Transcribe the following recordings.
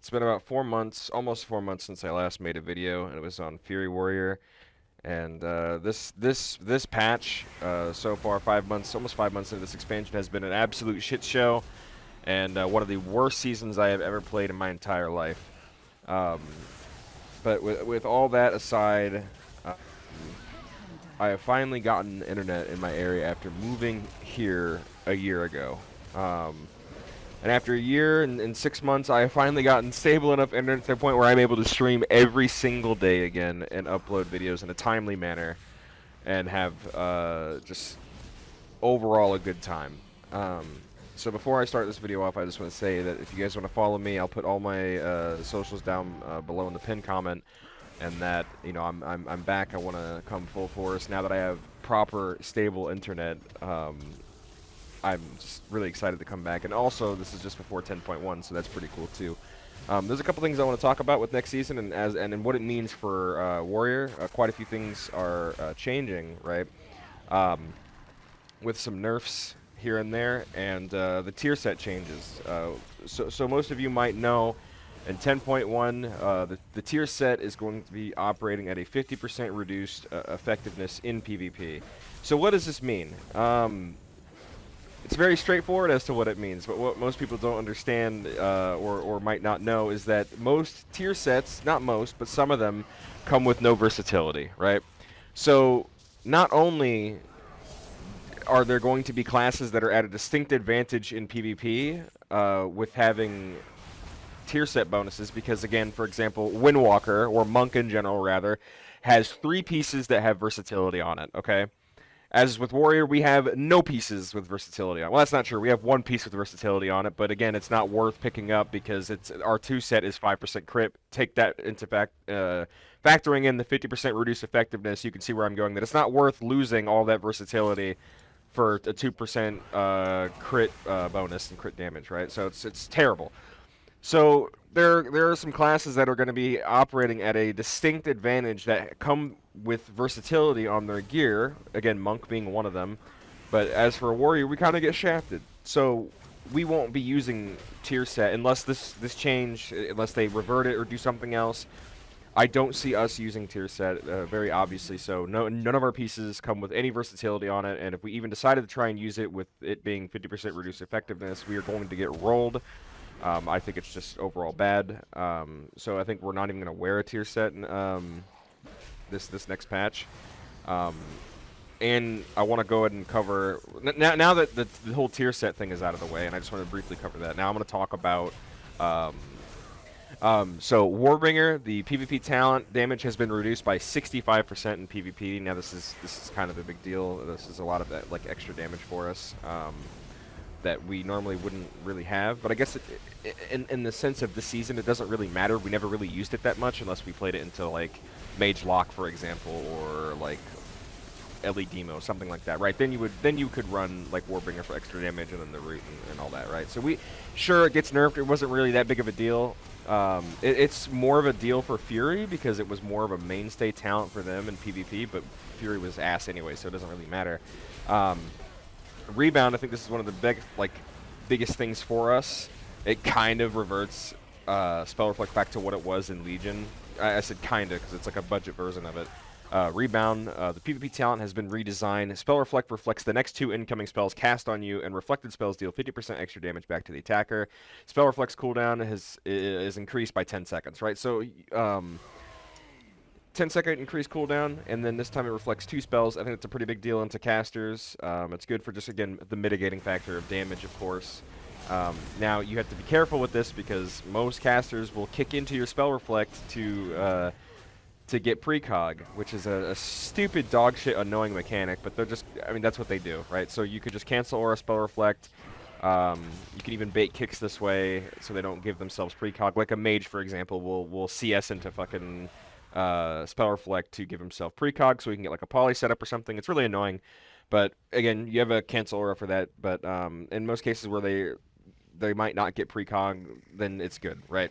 It's been about 4 months, almost 4 months since I last made a video, and it was on Fury Warrior. And this patch, so far 5 months, almost 5 months into this expansion, has been an absolute shit show, and one of the worst seasons I have ever played in my entire life. Um, but with all that aside, um, I have finally gotten internet in my area after moving here a year ago. And after a year and 6 months, I have finally gotten stable enough internet to the point where I'm able to stream every single day again and upload videos in a timely manner and have just overall a good time. So before I start this video off, I just want to say that if you guys want to follow me, I'll put all my socials down below in the pinned comment, and that I'm back. I want to come full force now that I have proper stable internet. I'm just really excited to come back, and also this is just before 10.1, so that's pretty cool too. There's a couple things I want to talk about with next season, and what it means for Warrior. Quite a few things are changing, right? With some nerfs here and there, and the tier set changes. So most of you might know, in 10.1, the tier set is going to be operating at a 50% reduced effectiveness in PvP. So what does this mean? It's very straightforward as to what it means, but what most people don't understand or might not know is that most tier sets, not most, but some of them, come with no versatility, right? So not only are there going to be classes that are at a distinct advantage in PvP with having tier set bonuses, because again, for example, Windwalker, or Monk in general rather, has 3 pieces that have versatility on it, okay? As with Warrior, we have no pieces with versatility on it. Well, that's not true. We have 1 piece with versatility on it, but again, it's not worth picking up because our 2 set is 5% crit. Take that into factoring in the 50% reduced effectiveness, you can see where I'm going, that it's not worth losing all that versatility for a 2% crit bonus and crit damage, right? So it's terrible. So there are some classes that are going to be operating at a distinct advantage that come with versatility on their gear. Again, Monk being one of them. But as for a Warrior, we kind of get shafted. So we won't be using tier set unless this change, unless they revert it or do something else. I don't see us using tier set, very obviously. So none of our pieces come with any versatility on it. And if we even decided to try and use it with it being 50% reduced effectiveness, we are going to get rolled. I think it's just overall bad. So I think we're not even going to wear a tier set in this next patch. And I want to go ahead and cover now that the whole tier set thing is out of the way, and I just want to briefly cover that. Now I'm going to talk about so Warbringer, the PvP talent damage has been reduced by 65% in PvP. Now this is kind of a big deal. This is a lot of that like extra damage for us. That we normally wouldn't really have, but I guess in the sense of this season, it doesn't really matter. We never really used it that much unless we played it into like Mage Lock, for example, or like Ellie Demo, something like that, right? Then you could run like Warbringer for extra damage and then the root and all that, right? So sure, it gets nerfed. It wasn't really that big of a deal. It's more of a deal for Fury because it was more of a mainstay talent for them in PvP, but Fury was ass anyway, so it doesn't really matter. Rebound, I think this is one of the biggest things for us. It kind of reverts Spell Reflect back to what it was in Legion. I said kind of because it's like a budget version of it. Rebound, the PvP talent has been redesigned. Spell Reflect reflects the next 2 incoming spells cast on you, and reflected spells deal 50% extra damage back to the attacker. Spell Reflect's cooldown is increased by 10 seconds, right? So 10-second increased cooldown, and then this time it reflects 2 spells. I think it's a pretty big deal into casters. It's good for just, again, the mitigating factor of damage, of course. Now, you have to be careful with this because most casters will kick into your Spell Reflect to get precog, which is a stupid dogshit annoying mechanic, but they're just, I mean, that's what they do, right? So you could just cancel Aura Spell Reflect. You can even bait kicks this way so they don't give themselves precog. Like a mage, for example, will CS into fucking Spell Reflect to give himself precog so he can get like a poly setup or something. It's really annoying, but again, you have a cancel aura for that. But in most cases where they might not get precog, then it's good, right?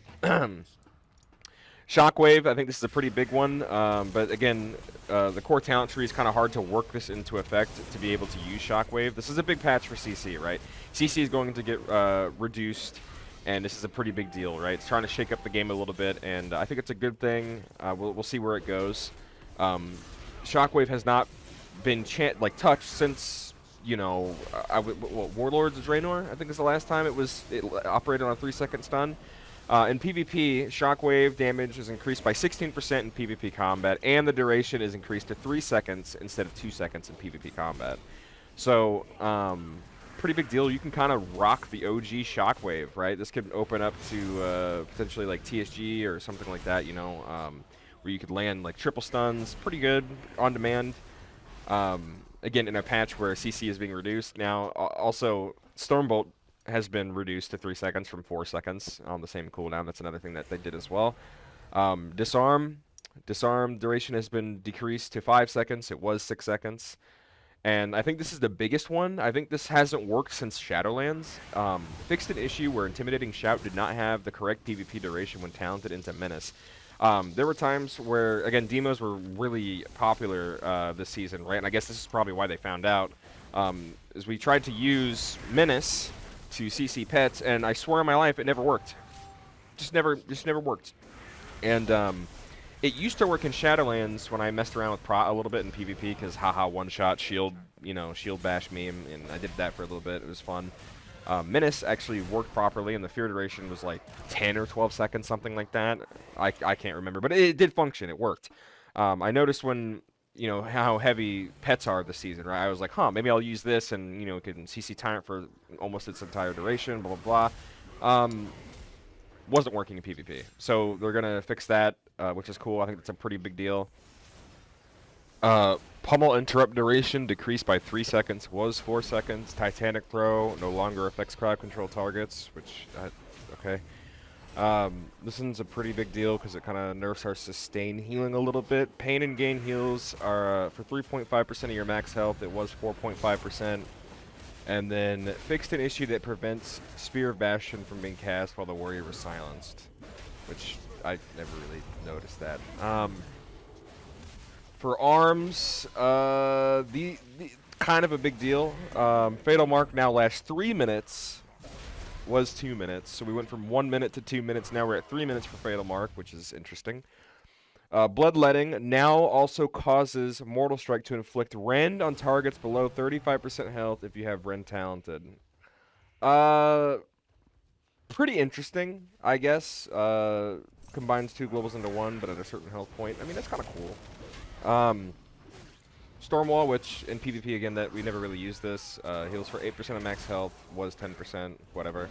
Shockwave, I think this is a pretty big one, but again, the core talent tree is kind of hard to work this into effect to be able to use Shockwave. This is a big patch for CC, right? CC is going to get reduced and this is a pretty big deal, right? It's trying to shake up the game a little bit, and I think it's a good thing. We'll see where it goes. Shockwave has not been touched since, you know, Warlords of Draenor, I think is the last time it operated on a 3-second stun. In PvP, Shockwave damage is increased by 16% in PvP combat, and the duration is increased to 3 seconds instead of 2 seconds in PvP combat. So, pretty big deal. You can kind of rock the OG Shockwave, right? This could open up to potentially like TSG or something like that, you know, where you could land like triple stuns. Pretty good on demand. Again, in a patch where CC is being reduced. Now, also, Stormbolt has been reduced to 3 seconds from 4 seconds on the same cooldown. That's another thing that they did as well. Disarm duration has been decreased to 5 seconds. It was 6 seconds. And I think this is the biggest one. I think this hasn't worked since Shadowlands. Fixed an issue where Intimidating Shout did not have the correct PvP duration when talented into Menace. There were times where, again, demos were really popular this season, right? And I guess this is probably why they found out. Is we tried to use Menace to CC pets, and I swear on my life it never worked. Just never worked. And it used to work in Shadowlands when I messed around with Prot a little bit in PvP, because haha, one-shot shield, you know, shield bash meme, and I did that for a little bit. It was fun. Menace actually worked properly, and the fear duration was like 10 or 12 seconds, something like that. I can't remember, but it did function. It worked. I noticed when, you know, how heavy pets are this season, right? I was like, huh, maybe I'll use this, and, you know, it can CC Tyrant for almost its entire duration, blah, blah, blah. Wasn't working in PvP. So they're going to fix that, which is cool. I think that's a pretty big deal. Pummel interrupt duration decreased by 3 seconds, was 4 seconds. Titanic throw no longer affects crowd control targets, which, okay. This one's a pretty big deal because it kind of nerfs our sustain healing a little bit. Pain and gain heals are for 3.5% of your max health. It was 4.5%. And then fixed an issue that prevents Spear of Bastion from being cast while the warrior was silenced, which I never really noticed that. For arms, the kind of a big deal. Fatal Mark now lasts 3 minutes. Was 2 minutes, so we went from 1 minute to 2 minutes. Now we're at 3 minutes for Fatal Mark, which is interesting. Bloodletting now also causes Mortal Strike to inflict rend on targets below 35% health if you have rend talented. Pretty interesting, I guess. Combines 2 globals into 1, but at a certain health point. I mean, that's kind of cool. Stormwall, which in PvP, again, that we never really used this, heals for 8% of max health, was 10%, whatever.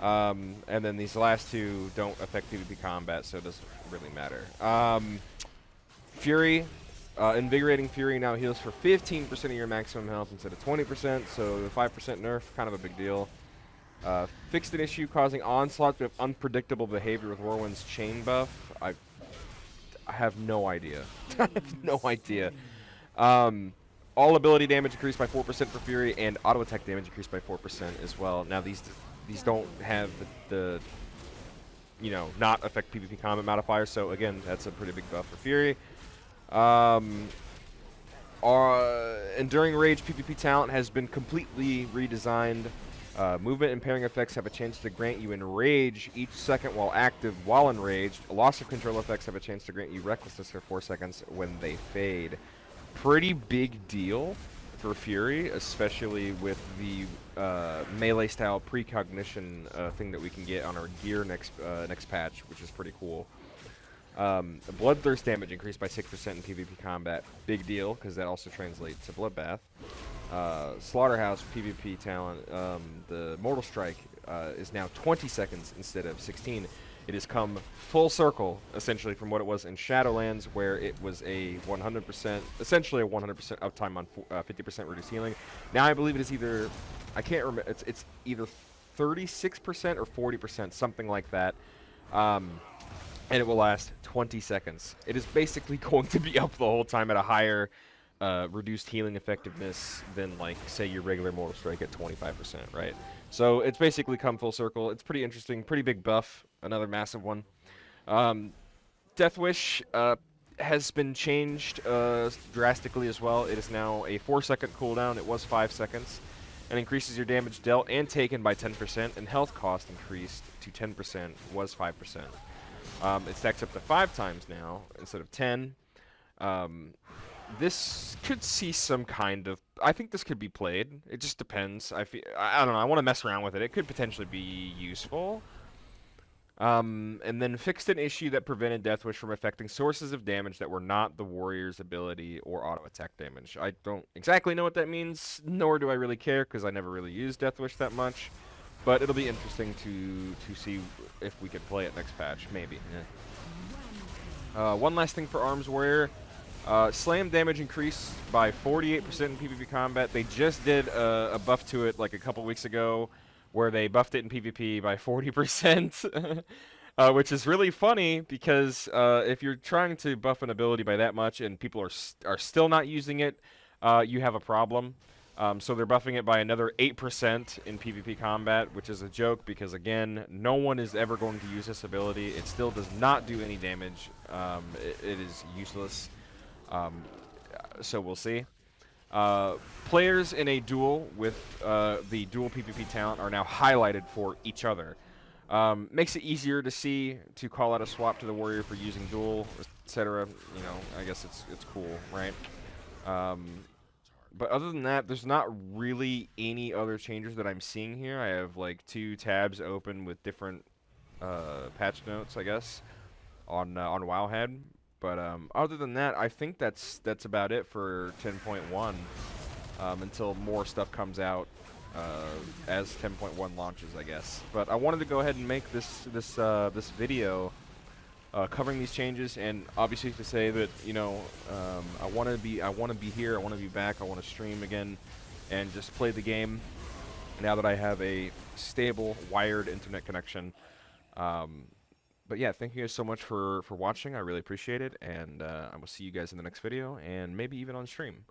And then these last two don't affect PvP combat, so it doesn't really matter. Fury, Invigorating Fury now heals for 15% of your maximum health instead of 20%, so the 5% nerf, kind of a big deal. Fixed an issue causing onslaughts with unpredictable behavior with Whirlwind's chain buff. I have no idea. I have no idea. All ability damage increased by 4% for Fury, and auto attack damage increased by 4% as well. Now these don't have the you know, not affect PvP combat modifiers, so again, that's a pretty big buff for Fury. Enduring Rage PvP talent has been completely redesigned. Movement impairing effects have a chance to grant you Enrage each second while active while enraged. Loss of control effects have a chance to grant you Recklessness for 4 seconds when they fade. Pretty big deal for Fury, especially with the melee style precognition thing that we can get on our gear next patch, which is pretty cool. Bloodthirst damage increased by 6% in PvP combat. Big deal, because that also translates to Bloodbath. Slaughterhouse PvP talent, the Mortal Strike is now 20 seconds instead of 16. It has come full circle, essentially, from what it was in Shadowlands, where it was a 100%, essentially a 100% uptime on 50% reduced healing. Now I believe it is either, I can't remember, it's either 36% or 40%, something like that. And it will last 20 seconds. It is basically going to be up the whole time at a higher reduced healing effectiveness than, like, say, your regular Mortal Strike at 25%, right? So it's basically come full circle. It's pretty interesting, pretty big buff, another massive one. Death Wish has been changed drastically as well. It is now a 4-second cooldown. It was 5 seconds. and increases your damage dealt and taken by 10%, and health cost increased to 10%, was 5%. It stacks up to 5 times now instead of 10. Um, this could see some kind of. I think this could be played. It just depends. I don't know. I want to mess around with it. It could potentially be useful. And then fixed an issue that prevented Deathwish from affecting sources of damage that were not the warrior's ability or auto attack damage. I don't exactly know what that means, nor do I really care because I never really used Deathwish that much. But it'll be interesting to see if we could play it next patch, maybe. One last thing for Arms Warrior. Slam damage increased by 48% in PvP combat. They just did a buff to it like a couple weeks ago where they buffed it in PvP by 40%, which is really funny because if you're trying to buff an ability by that much and people are still not using it, you have a problem. So they're buffing it by another 8% in PvP combat, which is a joke because, again, no one is ever going to use this ability. It still does not do any damage. It is useless. So we'll see. Players in a duel with the dual PvP talent are now highlighted for each other. Makes it easier to see, to call out a swap to the warrior for using duel, etc. You know, I guess it's cool, right? But other than that, there's not really any other changes that I'm seeing here. I have like 2 tabs open with different patch notes, I guess, on Wowhead. But other than that, I think that's about it for 10.1 until more stuff comes out as 10.1 launches, I guess. But I wanted to go ahead and make this video covering these changes, and obviously to say that, you know, I want to be here, I want to be back, I want to stream again, and just play the game. Now that I have a stable wired internet connection. But yeah, thank you guys so much for watching. I really appreciate it, and I will see you guys in the next video, and maybe even on stream.